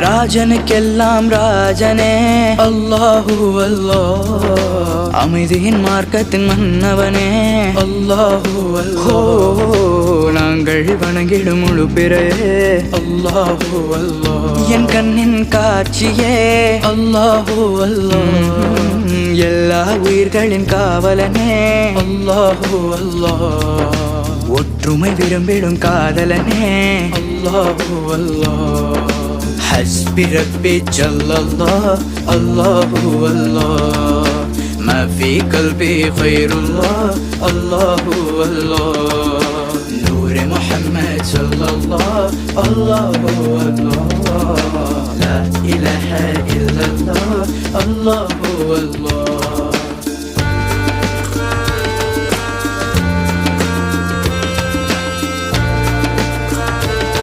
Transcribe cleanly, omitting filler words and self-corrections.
ராஜனுக்கெல்லாம் ராஜனே அல்லாஹு அல்லாஹ், அமைதியின் மார்க்கத்தின் மன்னவனே அல்லாஹு அல்லாஹ், நாங்கள் வணங்கிடும் முழு பிறையே அல்லாஹு அல்லாஹ், என் கண்ணின் காட்சியே அல்லாஹு அல்லாஹ், எல்லா உயிர்களின் காவலனே அல்லாஹு அல்லாஹ், ஒற்றுமை விரும்பிடும் காதலனே அல்லாஹு அல்லாஹ், ஹஸ்பி ரப்பி ஜல்லல்லாஹ் அல்லாஹு அல்லாஹ், ما في قلبي خير الله الله الله، نور محمد صلى الله الله الله، لا إله إلا الله الله الله.